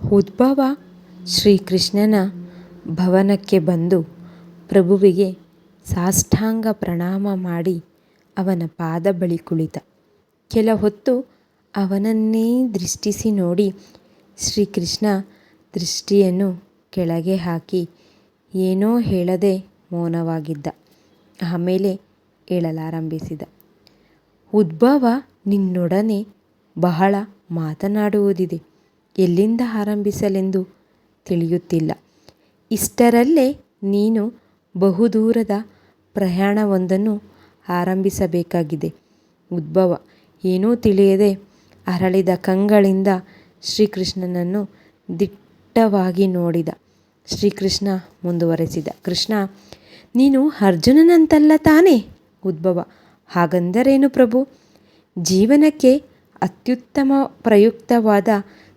ಉದ್ಭವ ಶ್ರೀಕೃಷ್ಣನ ಭವನಕ್ಕೆ ಬಂದು ಪ್ರಭುವಿಗೆ ಸಾಷ್ಟಾಂಗ ಪ್ರಣಾಮ ಮಾಡಿ ಅವನ ಪಾದ ಬಳಿ ಕುಳಿತ. ಕೆಲ ಹೊತ್ತು ಅವನನ್ನೇ ದೃಷ್ಟಿಸಿ ನೋಡಿ ಶ್ರೀಕೃಷ್ಣ ದೃಷ್ಟಿಯನ್ನು ಕೆಳಗೆ ಹಾಕಿ ಏನೋ ಹೇಳದೆ ಮೌನವಾಗಿದ್ದ. ಆಮೇಲೆ ಹೇಳಲಾರಂಭಿಸಿದ. ಉದ್ಭವ, ನಿನ್ನೊಡನೆ ಬಹಳ ಮಾತನಾಡುವುದಿದೆ. ಎಲ್ಲಿಂದ ಆರಂಭಿಸಲೆಂದು ತಿಳಿಯುತ್ತಿಲ್ಲ. ಇಷ್ಟರಲ್ಲೇ ನೀನು ಬಹುದೂರದ ಪ್ರಯಾಣವೊಂದನ್ನು ಆರಂಭಿಸಬೇಕಾಗಿದೆ. ಉದ್ಭವ ಏನೂ ತಿಳಿಯದೆ ಅರಳಿದ ಕಂಗಳಿಂದ ಶ್ರೀಕೃಷ್ಣನನ್ನು ದಿಟ್ಟವಾಗಿ ನೋಡಿದ. ಶ್ರೀಕೃಷ್ಣ ಮುಂದುವರೆಸಿದ. ಕೃಷ್ಣ, ನೀನು ಅರ್ಜುನನಂತಲ್ಲ ತಾನೇ? ಉದ್ಭವ, ಹಾಗಂದರೇನು ಪ್ರಭು? ಜೀವನಕ್ಕೆ ಅತ್ಯುತ್ತಮ ಪ್ರಯುಕ್ತವಾದ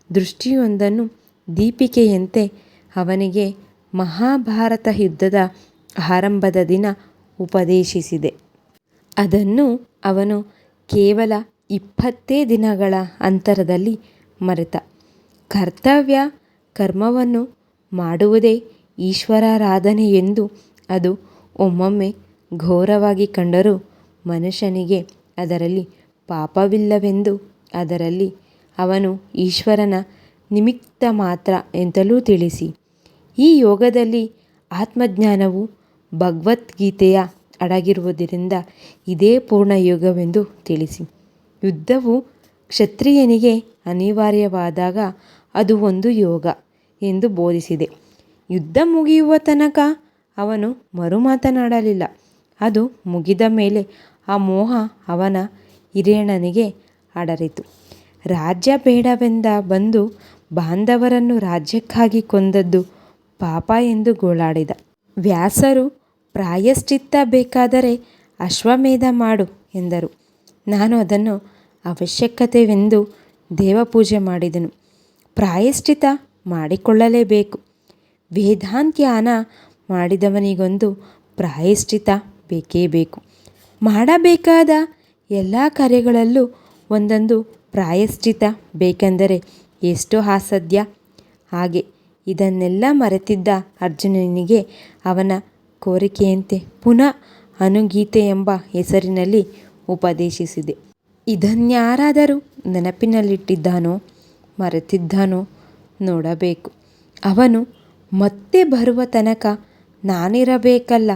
ದೃಷ್ಟಿಯೊಂದನ್ನು ದೀಪಿಕೆಯಂತೆ ಅವನಿಗೆ ಮಹಾಭಾರತ ಯುದ್ಧದ ಆರಂಭದ ದಿನ ಉಪದೇಶಿಸಿದೆ. ಅದನ್ನು ಅವನು ಕೇವಲ 20 ದಿನಗಳ ಅಂತರದಲ್ಲಿ ಮರೆತ. ಕರ್ತವ್ಯ ಕರ್ಮವನ್ನು ಮಾಡುವುದೇ ಈಶ್ವರಾರಾಧನೆಯೆಂದು ಅದು ಒಮ್ಮೊಮ್ಮೆ ಘೋರವಾಗಿ ಕಂಡರೂ ಮನುಷ್ಯನಿಗೆ ಅದರಲ್ಲಿ ಪಾಪವಿಲ್ಲವೆಂದು, ಅದರಲ್ಲಿ ಅವನು ಈಶ್ವರನ ನಿಮಿತ್ತ ಮಾತ್ರ ಎಂತಲೂ ತಿಳಿಸಿ. ಈ ಯೋಗದಲ್ಲಿ ಆತ್ಮಜ್ಞಾನವು ಭಗವದ್ಗೀತೆಯ ಅಡಗಿರುವುದರಿಂದ ಇದೇ ಪೂರ್ಣಯೋಗವೆಂದು ತಿಳಿಸಿ. ಯುದ್ಧವು ಕ್ಷತ್ರಿಯನಿಗೆ ಅನಿವಾರ್ಯವಾದಾಗ ಅದು ಒಂದು ಯೋಗ ಎಂದು ಬೋಧಿಸಿದೆ. ಯುದ್ಧ ಮುಗಿಯುವ ತನಕ ಅವನು ಮರುಮಾತನಾಡಲಿಲ್ಲ. ಅದು ಮುಗಿದ ಮೇಲೆ ಆ ಮೋಹ ಅವನ ಹಿರಿಯಣ್ಣನಿಗೆ ಅಡರಿತು. ರಾಜ್ಯ ಬೇಡವೆಂದ ಬಂಧು ಬಾಂಧವರನ್ನು ರಾಜ್ಯಕ್ಕಾಗಿ ಕೊಂದದ್ದು ಪಾಪ ಎಂದು ಗೋಳಾಡಿದ. ವ್ಯಾಸರು ಪ್ರಾಯಶ್ಚಿತ್ತ ಬೇಕಾದರೆ ಅಶ್ವಮೇಧ ಮಾಡು ಎಂದರು. ನಾನು ಅದನ್ನು ಅವಶ್ಯಕತೆವೆಂದು ದೇವಪೂಜೆ ಮಾಡಿದೆನು. ಪ್ರಾಯಶ್ಚಿತ್ತ ಮಾಡಿಕೊಳ್ಳಲೇಬೇಕು. ವೇದಾಂತ್ಯಾನ ಮಾಡಿದವನಿಗೊಂದು ಪ್ರಾಯಶ್ಚಿತ್ತ ಬೇಕೇ ಬೇಕು. ಮಾಡಬೇಕಾದ ಎಲ್ಲ ಕಾರ್ಯಗಳಲ್ಲೂ ಒಂದೊಂದು ಪ್ರಾಯಶ್ಚಿತ್ತ ಬೇಕೆಂದರೆ ಎಷ್ಟು ಅಸಾಧ್ಯ. ಹಾಗೆ ಇದನ್ನೆಲ್ಲ ಮರೆತಿದ್ದ ಅರ್ಜುನನಿಗೆ ಅವನ ಕೋರಿಕೆಯಂತೆ ಪುನಃ ಅನುಗೀತೆ ಎಂಬ ಹೆಸರಿನಲ್ಲಿ ಉಪದೇಶಿಸಿದೆ. ಇದನ್ಯಾರಾದರೂ ನೆನಪಿನಲ್ಲಿಟ್ಟಿದ್ದಾನೋ ಮರೆತಿದ್ದಾನೋ ನೋಡಬೇಕು. ಅವನು ಮತ್ತೆ ಬರುವ ತನಕ ನಾನಿರಬೇಕಲ್ಲ.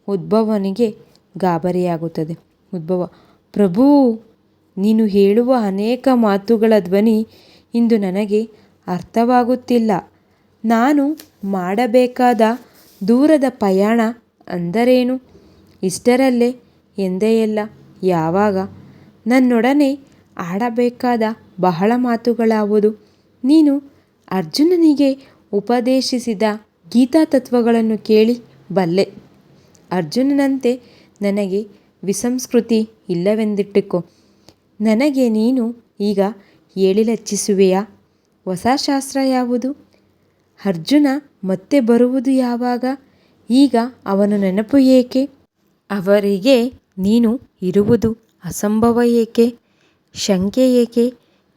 ಉದ್ಭವನಿಗೆ ಗಾಬರಿಯಾಗುತ್ತದೆ. ಉದ್ಭವ, ಪ್ರಭೂ, ನೀನು ಹೇಳುವ ಅನೇಕ ಮಾತುಗಳ ಧ್ವನಿ ಇಂದು ನನಗೆ ಅರ್ಥವಾಗುತ್ತಿಲ್ಲ. ನಾನು ಮಾಡಬೇಕಾದ ದೂರದ ಪಯಣ ಅಂದರೇನು? ಇಷ್ಟರಲ್ಲೇ ಎಂದೆಯಲ್ಲ, ಯಾವಾಗ? ನನ್ನೊಡನೆ ಆಡಬೇಕಾದ ಬಹಳ ಮಾತುಗಳಾವುದು? ನೀನು ಅರ್ಜುನನಿಗೆ ಉಪದೇಶಿಸಿದ ಗೀತಾ ತತ್ವಗಳನ್ನು ಕೇಳಿ ಬಲ್ಲೆ. ಅರ್ಜುನನಂತೆ ನನಗೆ ವಿಸಂಸ್ಕೃತಿ ಇಲ್ಲವೆಂದಿಟ್ಟುಕೋ. ನನಗೆ ನೀನು ಈಗ ಹೇಳಿಲಚ್ಚಿಸುವೆಯಾ? ಹೊಸ ಶಾಸ್ತ್ರ ಯಾವುದು? ಅರ್ಜುನ ಮತ್ತೆ ಬರುವುದು ಯಾವಾಗ? ಈಗ ಅವನ ನೆನಪು ಏಕೆ? ಅವರಿಗೆ ನೀನು ಇರುವುದು ಅಸಂಭವ ಏಕೆ? ಶಂಕೆ ಏಕೆ?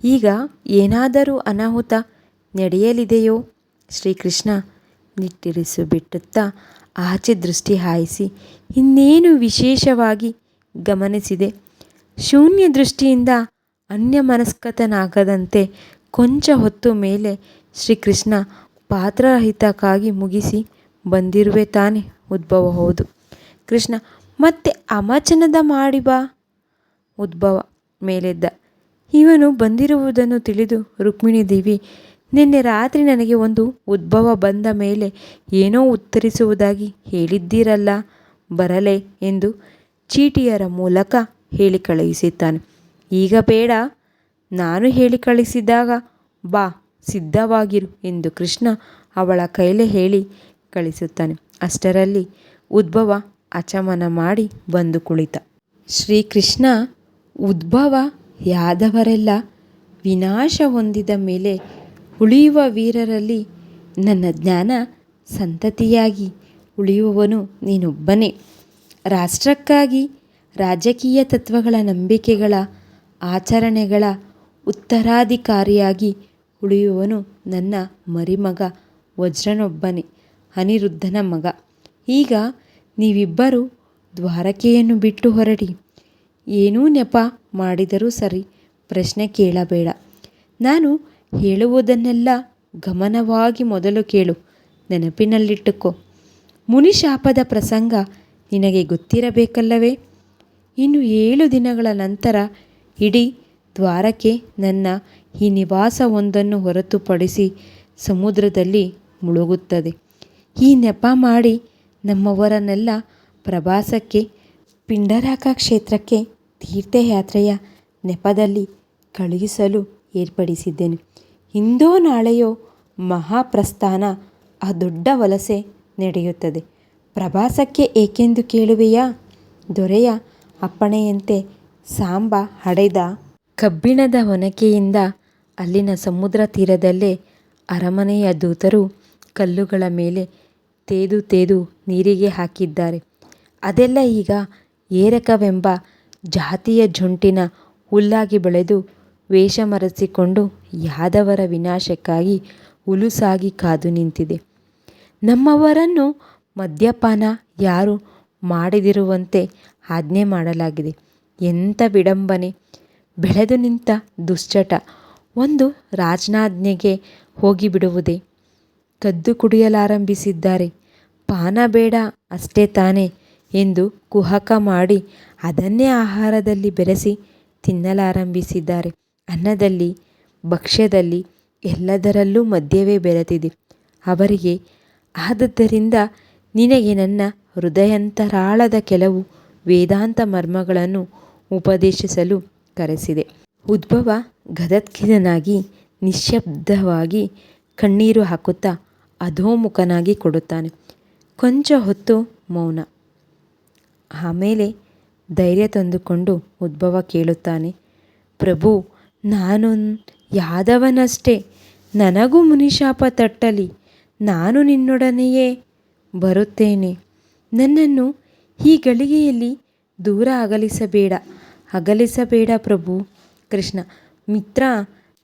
ಈಗ ಏನಾದರೂ ಅನಾಹುತ ನಡೆಯಲಿದೆಯೋ? ಶ್ರೀಕೃಷ್ಣ ನಿಟ್ಟುಸಿರುಬಿಡುತ್ತಾ ಆಚೆ ದೃಷ್ಟಿ ಹಾಯಿಸಿ ಇನ್ನೇನು ವಿಶೇಷವಾಗಿ ಗಮನಿಸದೆ ಶೂನ್ಯ ದೃಷ್ಟಿಯಿಂದ ಅನ್ಯಮನಸ್ಕನಾಗದಂತೆ ಕೊಂಚ ಹೊತ್ತು ಮೇಲೆ ಶ್ರೀಕೃಷ್ಣ ಪಾತ್ರರಹಿತಕ್ಕಾಗಿ ಮುಗಿಸಿ ಬಂದಿರುವೆ ತಾನೆ? ಉದ್ಭವ, ಹೌದು. ಕೃಷ್ಣ, ಮತ್ತೆ ಅಮಚನದ ಮಾಡಿ ಬಾ. ಉದ್ಭವ ಮೇಲೆದ್ದ. ಇವನು ಬಂದಿರುವುದನ್ನು ತಿಳಿದು ರುಕ್ಮಿಣೀ ದೇವಿ, ನಿನ್ನೆ ರಾತ್ರಿ ನನಗೆ ಒಂದು ಉದ್ಭವ ಬಂದ ಮೇಲೆ ಏನೋ ಉತ್ತರಿಸುವುದಾಗಿ ಹೇಳಿದ್ದೀರಲ್ಲ, ಬರಲೇ ಎಂದು ಚೀಟಿಯರ ಮೂಲಕ ಹೇಳಿ ಕಳುಹಿಸುತ್ತಾನೆ. ಈಗ ಬೇಡ, ನಾನು ಹೇಳಿ ಕಳಿಸಿದಾಗ ಬಾ, ಸಿದ್ಧವಾಗಿರು ಎಂದು ಕೃಷ್ಣ ಅವಳ ಕೈಲೇ ಹೇಳಿ ಕಳಿಸುತ್ತಾನೆ. ಅಷ್ಟರಲ್ಲಿ ಉದ್ಭವ ಆಚಮನ ಮಾಡಿ ಬಂದು ಕುಳಿತ. ಶ್ರೀಕೃಷ್ಣ, ಉದ್ಭವ ಯಾದವರೆಲ್ಲ ವಿನಾಶ ಹೊಂದಿದ ಮೇಲೆ ಉಳಿಯುವ ವೀರರಲ್ಲಿ ನನ್ನ ಜ್ಞಾನ ಸಂತತಿಯಾಗಿ ಉಳಿಯುವವನು ನೀನೊಬ್ಬನೇ. ರಾಷ್ಟ್ರಕ್ಕಾಗಿ ರಾಜಕೀಯ ತತ್ವಗಳ ನಂಬಿಕೆಗಳ ಆಚರಣೆಗಳ ಉತ್ತರಾಧಿಕಾರಿಯಾಗಿ ಉಳಿಯುವನು ನನ್ನ ಮರಿಮಗ ವಜ್ರನೊಬ್ಬನೇ, ಅನಿರುದ್ಧನ ಮಗ. ಈಗ ನೀವಿಬ್ಬರೂ ದ್ವಾರಕೆಯನ್ನು ಬಿಟ್ಟು ಹೊರಡಿ. ಏನೂ ನೆಪ ಮಾಡಿದರೂ ಸರಿ, ಪ್ರಶ್ನೆ ಕೇಳಬೇಡ. ನಾನು ಹೇಳುವುದನ್ನೆಲ್ಲ ಗಮನವಾಗಿ ಮೊದಲು ಕೇಳು, ನೆನಪಿನಲ್ಲಿಟ್ಟುಕೋ. ಮುನಿಶಾಪದ ಪ್ರಸಂಗ ನಿನಗೆ ಗೊತ್ತಿರಬೇಕಲ್ಲವೇ? ಇನ್ನು 7 ದಿನಗಳ ನಂತರ ಇಡೀ ದ್ವಾರಕೆ ನನ್ನ ಈ ನಿವಾಸವೊಂದನ್ನು ಹೊರತುಪಡಿಸಿ ಸಮುದ್ರದಲ್ಲಿ ಮುಳುಗುತ್ತದೆ. ಈ ನೆಪ ಮಾಡಿ ನಮ್ಮವರನ್ನೆಲ್ಲ ಪ್ರವಾಸಕ್ಕೆ, ಪಿಂಡರಾಕ ಕ್ಷೇತ್ರಕ್ಕೆ ತೀರ್ಥಯಾತ್ರೆಯ ನೆಪದಲ್ಲಿ ಕಳುಹಿಸಲು ಏರ್ಪಡಿಸಿದ್ದೇನೆ. ಇಂದೋ ನಾಳೆಯೋ ಮಹಾಪ್ರಸ್ಥಾನ, ಆ ದೊಡ್ಡ ವಲಸೆ ನಡೆಯುತ್ತದೆ. ಪ್ರವಾಸಕ್ಕೆ ಏಕೆಂದು ಕೇಳುವೆಯಾ? ದೊರೆಯ ಅಪ್ಪಣೆಯಂತೆ ಸಾಂಬ ಹಡೆದ ಕಬ್ಬಿಣದ ಒನಕೆಯಿಂದ ಅಲ್ಲಿನ ಸಮುದ್ರ ತೀರದಲ್ಲೇ ಅರಮನೆಯ ದೂತರು ಕಲ್ಲುಗಳ ಮೇಲೆ ತೇದು ತೇದು ನೀರಿಗೆ ಹಾಕಿದ್ದಾರೆ. ಅದೆಲ್ಲ ಈಗ ಏರಕವೆಂಬ ಜಾತಿಯ ಜೊಂಟಿನ ಹುಲ್ಲಾಗಿ ಬೆಳೆದು ವೇಷ ಮರೆಸಿಕೊಂಡು ಯಾದವರ ವಿನಾಶಕ್ಕಾಗಿ ಹುಲುಸಾಗಿ ಕಾದು ನಿಂತಿದೆ. ನಮ್ಮವರನ್ನು ಮದ್ಯಪಾನ ಯಾರು ಮಾಡದಿರುವಂತೆ ಆಜ್ಞೆ ಮಾಡಲಾಗಿದೆ. ಎಂಥ ವಿಡಂಬನೆ! ಬೆಳೆದು ನಿಂತ ದುಶ್ಚಟ ಒಂದು ರಾಜನಾಜ್ಞೆಗೆ ಹೋಗಿಬಿಡುವುದೇ? ಕದ್ದು ಕುಡಿಯಲಾರಂಭಿಸಿದ್ದಾರೆ. ಪಾನ ಬೇಡ ಅಷ್ಟೇ ತಾನೇ ಎಂದು ಕುಹಕ ಮಾಡಿ ಅದನ್ನೇ ಆಹಾರದಲ್ಲಿ ಬೆರೆಸಿ ತಿನ್ನಲಾರಂಭಿಸಿದ್ದಾರೆ. ಅನ್ನದಲ್ಲಿ, ಭಕ್ಷ್ಯದಲ್ಲಿ, ಎಲ್ಲದರಲ್ಲೂ ಮದ್ಯವೇ ಬೆರೆತಿದೆ ಅವರಿಗೆ. ಆದದ್ದರಿಂದ ನಿನಗೆ ನನ್ನ ಹೃದಯಾಂತರಾಳದ ಕೆಲವು ವೇದಾಂತ ಮರ್ಮಗಳನ್ನು ಉಪದೇಶಿಸಲು ಕರೆಸಿದೆ. ಉದ್ಭವ ಗದದ್ಗದನಾಗಿ ನಿಶ್ಶಬ್ದವಾಗಿ ಕಣ್ಣೀರು ಹಾಕುತ್ತಾ ಅಧೋಮುಖನಾಗಿ ಕೊಡುತ್ತಾನೆ. ಕೊಂಚ ಹೊತ್ತು ಮೌನ. ಆಮೇಲೆ ಧೈರ್ಯ ತಂದುಕೊಂಡು ಉದ್ಭವ ಕೇಳುತ್ತಾನೆ, ಪ್ರಭು, ನಾನು ಯಾದವನಷ್ಟೇ. ನನಗೂ ಮುನಿಶಾಪ ತಟ್ಟಲಿ, ನಾನು ನಿನ್ನೊಡನೆಯೇ ಬರುತ್ತೇನೆ. ನನ್ನನ್ನು ಈ ಗಳಿಗೆಯಲ್ಲಿ ದೂರ ಅಗಲಿಸಬೇಡ ಪ್ರಭು. ಕೃಷ್ಣ, ಮಿತ್ರ,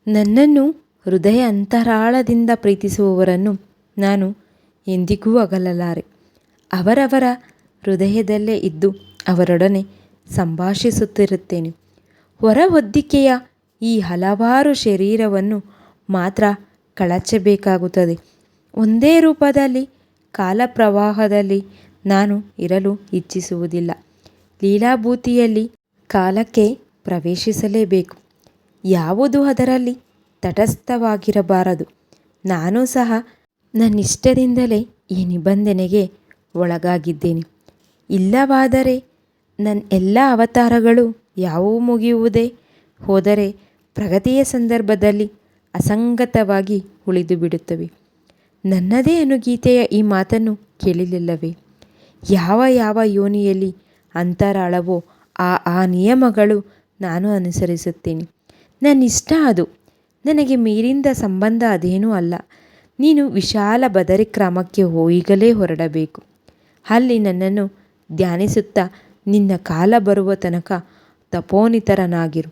ನನ್ನನ್ನು ಹೃದಯ ಅಂತರಾಳದಿಂದ ಪ್ರೀತಿಸುವವರನ್ನು ನಾನು ಎಂದಿಗೂ ಅಗಲಲಾರೆ. ಅವರವರ ಹೃದಯದಲ್ಲೇ ಇದ್ದು ಅವರೊಡನೆ ಸಂಭಾಷಿಸುತ್ತಿರುತ್ತೇನೆ. ಹೊರ ಹೊದ್ದಿಕೆಯ ಈ ಹಲವಾರು ಶರೀರವನ್ನು ಮಾತ್ರ ಕಳಚಬೇಕಾಗುತ್ತದೆ. ಒಂದೇ ರೂಪದಲ್ಲಿ ಕಾಲಪ್ರವಾಹದಲ್ಲಿ ನಾನು ಇರಲು ಇಚ್ಛಿಸುವುದಿಲ್ಲ. ಲೀಲಾಭೂತಿಯಲ್ಲಿ ಕಾಲಕ್ಕೆ ಪ್ರವೇಶಿಸಲೇಬೇಕು. ಯಾವುದೂ ಅದರಲ್ಲಿ ತಟಸ್ಥವಾಗಿರಬಾರದು. ನಾನು ಸಹ ನನ್ನಿಷ್ಟದಿಂದಲೇ ಈ ನಿಬಂಧನೆಗೆ ಒಳಗಾಗಿದ್ದೇನೆ. ಇಲ್ಲವಾದರೆ ನನ್ನ ಎಲ್ಲ ಅವತಾರಗಳು ಯಾವುವು ಮುಗಿಯುವುದೇ ಹೋದರೆ ಪ್ರಗತಿಯ ಸಂದರ್ಭದಲ್ಲಿ ಅಸಂಗತವಾಗಿ ಉಳಿದು ಬಿಡುತ್ತವೆ. ನನ್ನದೇ ಅನುಗೀತೆಯ ಈ ಮಾತನ್ನು ಕೇಳಿಲ್ಲವೇ? ಯಾವ ಯೋನಿಯಲ್ಲಿ ಅಂತರಾಳವೋ ಆ ನಿಯಮಗಳು ನಾನು ಅನುಸರಿಸುತ್ತೇನೆ. ನನ್ನಿಷ್ಟ ಅದು. ನನಗೆ ಮೀರಿದ ಸಂಬಂಧ ಅದೇನೂ ಅಲ್ಲ. ನೀನು ವಿಶಾಲ ಬದರಿಗ್ರಾಮಕ್ಕೆ ಈಗಲೇ ಹೊರಡಬೇಕು. ಅಲ್ಲಿ ನನ್ನನ್ನು ಧ್ಯಾನಿಸುತ್ತಾ ನಿನ್ನ ಕಾಲ ಬರುವ ತನಕ ತಪೋನಿತರನಾಗಿರು.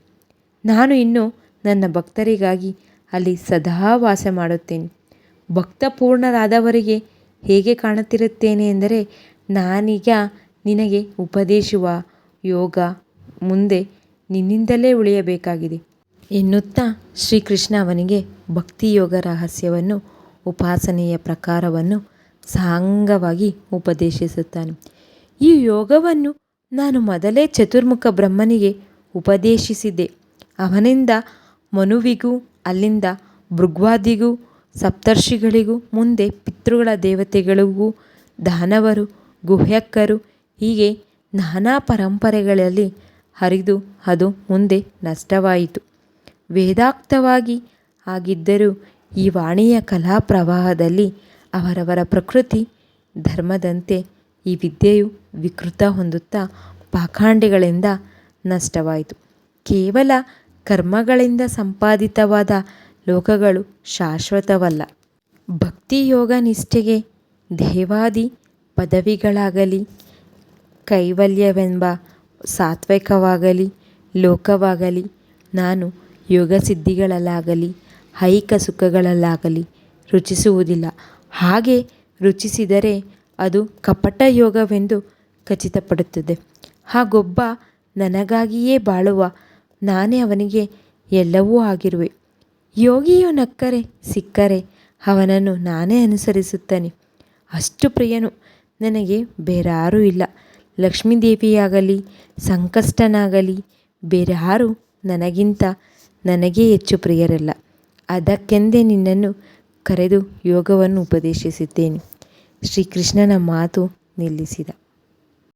ನಾನು ಇನ್ನು ನನ್ನ ಭಕ್ತರಿಗಾಗಿ ಅಲ್ಲಿ ಸದಾ ವಾಸ ಮಾಡುತ್ತೇನೆ. ಭಕ್ತಪೂರ್ಣರಾದವರಿಗೆ ಹೇಗೆ ಕಾಣುತ್ತಿರುತ್ತೇನೆ ಎಂದರೆ, ನಾನೀಗ ನಿನಗೆ ಉಪದೇಶಿಸುವ ಯೋಗ ಮುಂದೆ ನಿನ್ನಿಂದಲೇ ಉಳಿಯಬೇಕಾಗಿದೆ ಎನ್ನುತ್ತಾ ಶ್ರೀಕೃಷ್ಣ ಅವನಿಗೆ ಭಕ್ತಿಯೋಗ ರಹಸ್ಯವನ್ನು, ಉಪಾಸನೆಯ ಪ್ರಕಾರವನ್ನು ಸಾಂಗವಾಗಿ ಉಪದೇಶಿಸುತ್ತಾನೆ. ಈ ಯೋಗವನ್ನು ನಾನು ಮೊದಲೇ ಚತುರ್ಮುಖ ಬ್ರಹ್ಮನಿಗೆ ಉಪದೇಶಿಸಿದ್ದೆ. ಅವನಿಂದ ಮನುವಿಗೂ, ಅಲ್ಲಿಂದ ಭೃಗ್ವಾದಿಗೂ, ಸಪ್ತರ್ಷಿಗಳಿಗೂ, ಮುಂದೆ ಪಿತೃಗಳ ದೇವತೆಗಳಿಗೂ, ದಾನವರು, ಗುಹ್ಯಕರು, ಹೀಗೆ ನಾನಾ ಪರಂಪರೆಗಳಲ್ಲಿ ಹರಿದು ಅದು ಮುಂದೆ ನಷ್ಟವಾಯಿತು. ವೇದಾಕ್ತವಾಗಿ ಆಗಿದ್ದರೂ ಈ ವಾಣಿಯ ಕಲಾ ಪ್ರವಾಹದಲ್ಲಿ ಅವರವರ ಪ್ರಕೃತಿ ಧರ್ಮದಂತೆ ಈ ವಿದ್ಯೆಯು ವಿಕೃತ ಹೊಂದುತ್ತಾ ಪಾಖಂಡಿಗಳಿಂದ ನಷ್ಟವಾಯಿತು. ಕೇವಲ ಕರ್ಮಗಳಿಂದ ಸಂಪಾದಿತವಾದ ಲೋಕಗಳು ಶಾಶ್ವತವಲ್ಲ. ಭಕ್ತಿಯೋಗ ನಿಷ್ಠೆಗೆ ದೇವಾದಿ ಪದವಿಗಳಾಗಲಿ, ಕೈವಲ್ಯವೆಂಬ ಸಾತ್ವಿಕವಾಗಲಿ, ಲೋಕವಾಗಲಿ, ನಾನು ಯೋಗಸಿದ್ಧಿಗಳಲ್ಲಾಗಲಿ ಐಹಿಕ ಸುಖಗಳಲ್ಲಾಗಲಿ ರುಚಿಸುವುದಿಲ್ಲ. ಹಾಗೆ ರುಚಿಸಿದರೆ ಅದು ಕಪಟ ಯೋಗವೆಂದು ಖಚಿತಪಡುತ್ತದೆ. ಹಾಗೊಬ್ಬ ನನಗಾಗಿಯೇ ಬಾಳುವ ನಾನೇ ಅವನಿಗೆ ಎಲ್ಲವೂ ಆಗಿರುವೆ. ಯೋಗಿಯು ನಕ್ಕರೆ ಸಿಕ್ಕರೆ ಅವನನ್ನು ನಾನೇ ಅನುಸರಿಸುತ್ತೇನೆ. ಅಷ್ಟು ಪ್ರಿಯನು ನನಗೆ ಬೇರಾರೂ ಇಲ್ಲ. ಲಕ್ಷ್ಮೀದೇವಿಯಾಗಲಿ ಸಂಕಷ್ಟನಾಗಲಿ ಬೇರಾರೂ ನನಗಿಂತ ನನಗೇ ಹೆಚ್ಚು ಪ್ರಿಯರಲ್ಲ. ಅದಕ್ಕೆಂದೇ ನಿನ್ನನ್ನು ಕರೆದು ಯೋಗವನ್ನು ಉಪದೇಶಿಸಿದ್ದೇನೆ. ಶ್ರೀಕೃಷ್ಣನ ಮಾತು ನಿಲ್ಲಿಸಿದ.